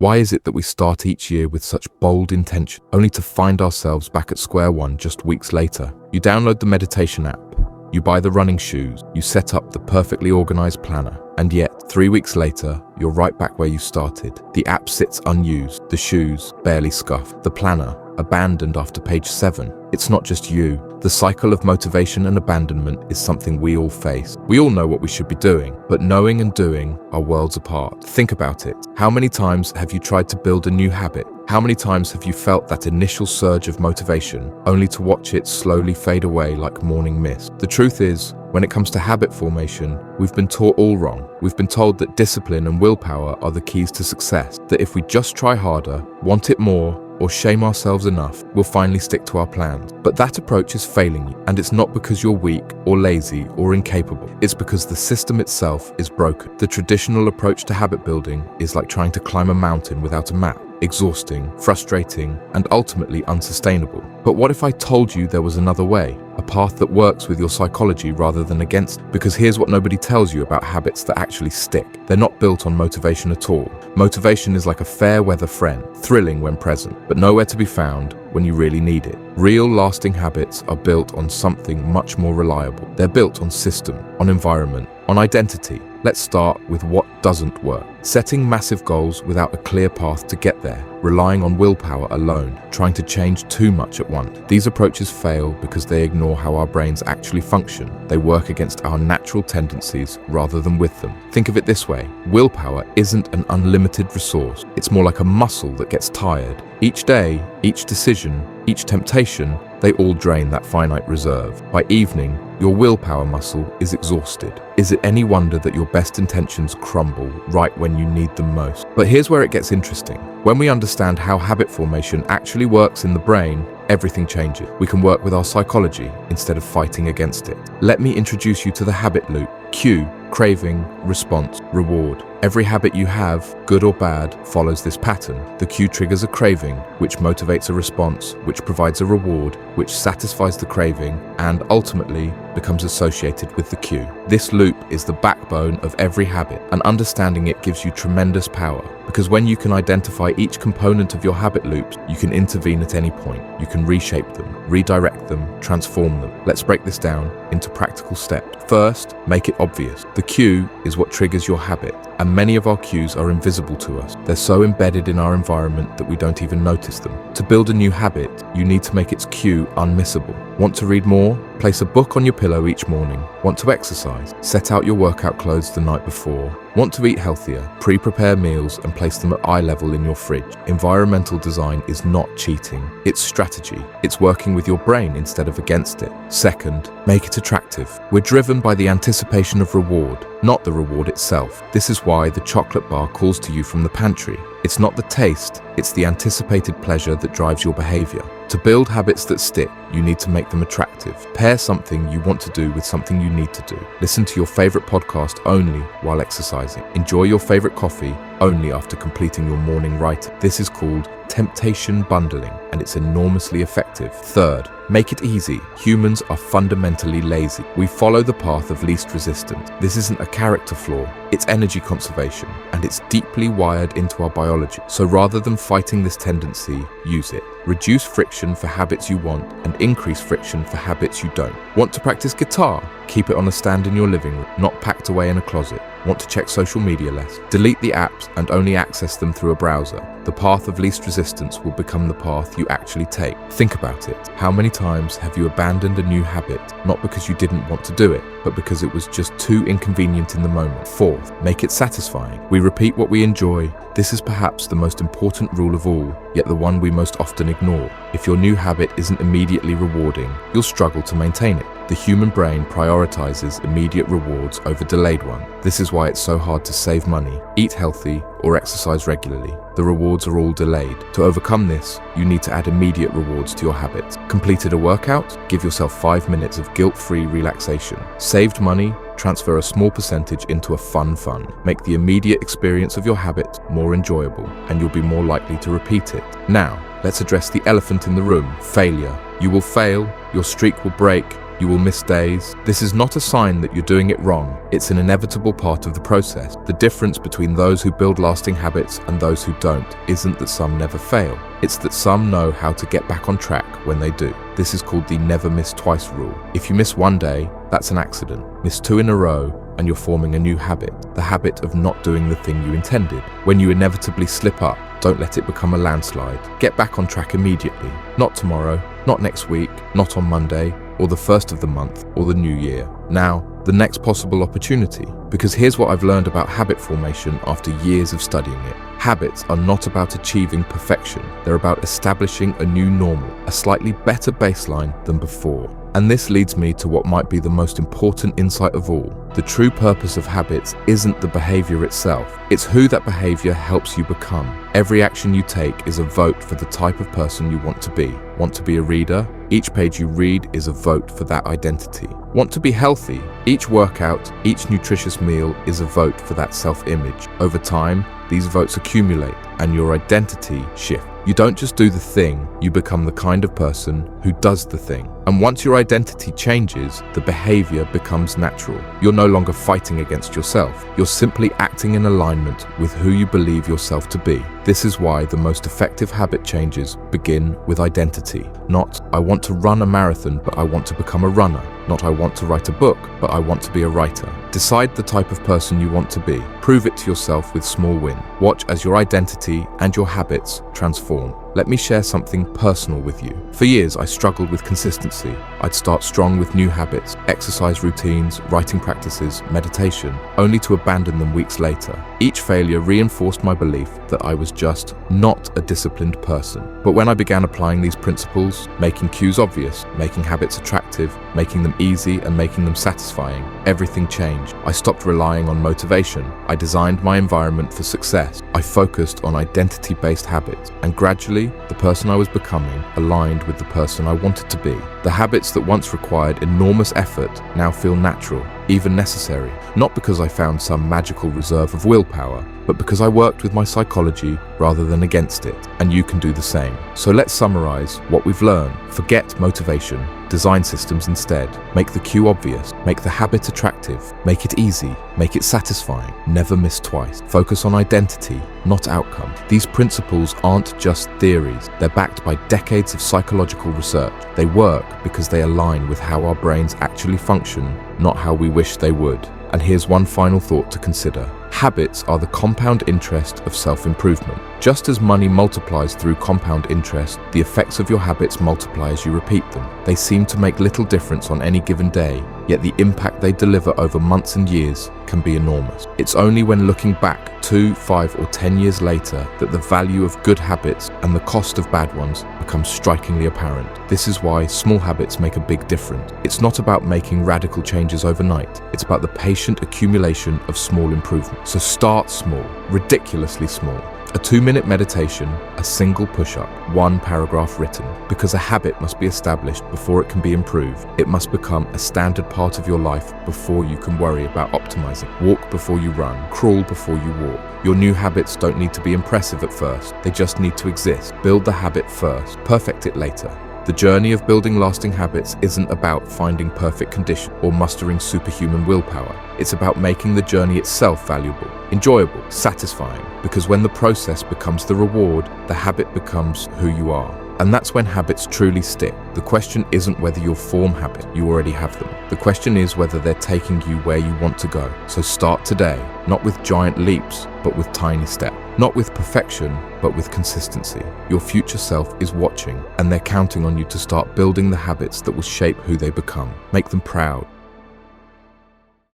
Why is it that we start each year with such bold intention, only to find ourselves back at square one just weeks later? You download the meditation app, you buy the running shoes, you set up the perfectly organized planner, and yet 3 weeks later, you're right back where you started. The app sits unused, the shoes barely scuffed, the planner abandoned after page 7. It's not just you. The cycle of motivation and abandonment is something we all face. We all know what we should be doing, but knowing and doing are worlds apart. Think about it. How many times have you tried to build a new habit? How many times have you felt that initial surge of motivation, only to watch it slowly fade away like morning mist? The truth is, when it comes to habit formation, we've been taught all wrong. We've been told that discipline and willpower are the keys to success, that if we just try harder, want it more, or shame ourselves enough, we'll finally stick to our plans. But that approach is failing you, and it's not because you're weak or lazy or incapable. It's because the system itself is broken. The traditional approach to habit building is like trying to climb a mountain without a map. Exhausting, frustrating, and ultimately unsustainable. But what if I told you there was another way? A path that works with your psychology rather than against it? Because here's what nobody tells you about habits that actually stick. They're not built on motivation at all. Motivation is like a fair weather friend, thrilling when present, but nowhere to be found when you really need it. Real lasting habits are built on something much more reliable. They're built on system, on environment, on identity. Let's start with what doesn't work. Setting massive goals without a clear path to get there, relying on willpower alone, trying to change too much at once. These approaches fail because they ignore how our brains actually function. They work against our natural tendencies rather than with them. Think of it this way. Willpower isn't an unlimited resource. It's more like a muscle that gets tired. Each day, each decision, each temptation, they all drain that finite reserve. By evening, your willpower muscle is exhausted. Is it any wonder that your best intentions crumble right when you need them most? But here's where it gets interesting. When we understand how habit formation actually works in the brain, everything changes. We can work with our psychology instead of fighting against it. Let me introduce you to the habit loop. Cue, craving, response, reward. Every habit you have, good or bad, follows this pattern. The cue triggers a craving, which motivates a response, which provides a reward, which satisfies the craving, and ultimately becomes associated with the cue. This loop is the backbone of every habit, and understanding it gives you tremendous power. Because when you can identify each component of your habit loops, you can intervene at any point. You can reshape them, redirect them, transform them. Let's break this down into practical steps. First, make it obvious. The cue is what triggers your habit, and many of our cues are invisible to us. They're so embedded in our environment that we don't even notice them. To build a new habit, you need to make its cue unmissable. Want to read more? Place a book on your pillow each morning. Want to exercise? Set out your workout clothes the night before. Want to eat healthier? Pre-prepare meals and place them at eye level in your fridge. Environmental design is not cheating. It's strategy. It's working with your brain instead of against it. Second, make it attractive. We're driven by the anticipation of reward, not the reward itself. This is why the chocolate bar calls to you from the pantry. It's not the taste, it's the anticipated pleasure that drives your behavior. To build habits that stick, you need to make them attractive. Pair something you want to do with something you need to do. Listen to your favorite podcast only while exercising. Enjoy your favorite coffee only after completing your morning writing. This is called temptation bundling, and it's enormously effective. Third, make it easy. Humans are fundamentally lazy. We follow the path of least resistance. This isn't a character flaw, it's energy conservation, and it's deeply wired into our biology. So rather than fighting this tendency, use it. Reduce friction for habits you want and increase friction for habits you don't. Want to practice guitar? Keep it on a stand in your living room, not packed away in a closet. Want to check social media less? Delete the apps and only access them through a browser. The path of least resistance will become the path you actually take. Think about it. How many times have you abandoned a new habit, not because you didn't want to do it, but because it was just too inconvenient in the moment? Fourth, make it satisfying. We repeat what we enjoy. This is perhaps the most important rule of all, yet the one we most often ignore. If your new habit isn't immediately rewarding, you'll struggle to maintain it. The human brain prioritizes immediate rewards over delayed ones. This is why it's so hard to save money, eat healthy, or exercise regularly. The rewards are all delayed. To overcome this, you need to add immediate rewards to your habits. Completed a workout? Give yourself 5 minutes of guilt-free relaxation. Saved money? Transfer a small percentage into a fun fund. Make the immediate experience of your habit more enjoyable, and you'll be more likely to repeat it. Now, let's address the elephant in the room, failure. You will fail, your streak will break, You will miss days. This is not a sign that you're doing it wrong. It's an inevitable part of the process. The difference between those who build lasting habits and those who don't isn't that some never fail. It's that some know how to get back on track when they do. This is called the never miss twice rule. If you miss one day, that's an accident. Miss 2 in a row, and you're forming a new habit, the habit of not doing the thing you intended. When you inevitably slip up, don't let it become a landslide. Get back on track immediately. Not tomorrow, not next week, not on Monday, or the first of the month, or the new year. Now, the next possible opportunity. Because here's what I've learned about habit formation after years of studying it. Habits are not about achieving perfection. They're about establishing a new normal, a slightly better baseline than before. And this leads me to what might be the most important insight of all. The true purpose of habits isn't the behavior itself. It's who that behavior helps you become. Every action you take is a vote for the type of person you want to be. Want to be a reader? Each page you read is a vote for that identity. Want to be healthy? Each workout, each nutritious meal is a vote for that self-image. Over time, these votes accumulate and your identity shifts. You don't just do the thing, you become the kind of person who does the thing. And once your identity changes, the behavior becomes natural. You're no longer fighting against yourself. You're simply acting in alignment with who you believe yourself to be. This is why the most effective habit changes begin with identity. Not, I want to run a marathon, but I want to become a runner. Not, I want to write a book, but I want to be a writer. Decide the type of person you want to be. Prove it to yourself with small wins. Watch as your identity and your habits transform. Let me share something personal with you. For years, I struggled with consistency. I'd start strong with new habits, exercise routines, writing practices, meditation, only to abandon them weeks later. Each failure reinforced my belief that I was just not a disciplined person. But when I began applying these principles, making cues obvious, making habits attractive, making them easy and making them satisfying, everything changed. I stopped relying on motivation. I designed my environment for success. I focused on identity-based habits, and gradually, the person I was becoming aligned with the person I wanted to be. The habits that once required enormous effort now feel natural, even necessary, not because I found some magical reserve of willpower, but because I worked with my psychology rather than against it, and you can do the same. So let's summarize what we've learned. Forget motivation. Design systems instead. Make the cue obvious. Make the habit attractive. Make it easy. Make it satisfying. Never miss twice. Focus on identity, not outcome. These principles aren't just theories. They're backed by decades of psychological research. They work because they align with how our brains actually function, not how we wish they would. And here's one final thought to consider. Habits are the compound interest of self-improvement. Just as money multiplies through compound interest, the effects of your habits multiply as you repeat them. They seem to make little difference on any given day, yet the impact they deliver over months and years can be enormous. It's only when looking back 2, 5, or 10 years later that the value of good habits and the cost of bad ones becomes strikingly apparent. This is why small habits make a big difference. It's not about making radical changes overnight. It's about the patient accumulation of small improvements. So start small, ridiculously small. A 2-minute meditation, a single push-up, 1 paragraph written. Because a habit must be established before it can be improved. It must become a standard part of your life before you can worry about optimizing. Walk before you run, crawl before you walk. Your new habits don't need to be impressive at first. They just need to exist. Build the habit first, perfect it later. The journey of building lasting habits isn't about finding perfect conditions or mustering superhuman willpower. It's about making the journey itself valuable, enjoyable, satisfying, because when the process becomes the reward, the habit becomes who you are. And that's when habits truly stick. The question isn't whether you'll form habits, you already have them. The question is whether they're taking you where you want to go. So start today, not with giant leaps, but with tiny steps. Not with perfection, but with consistency. Your future self is watching, and they're counting on you to start building the habits that will shape who they become. Make them proud.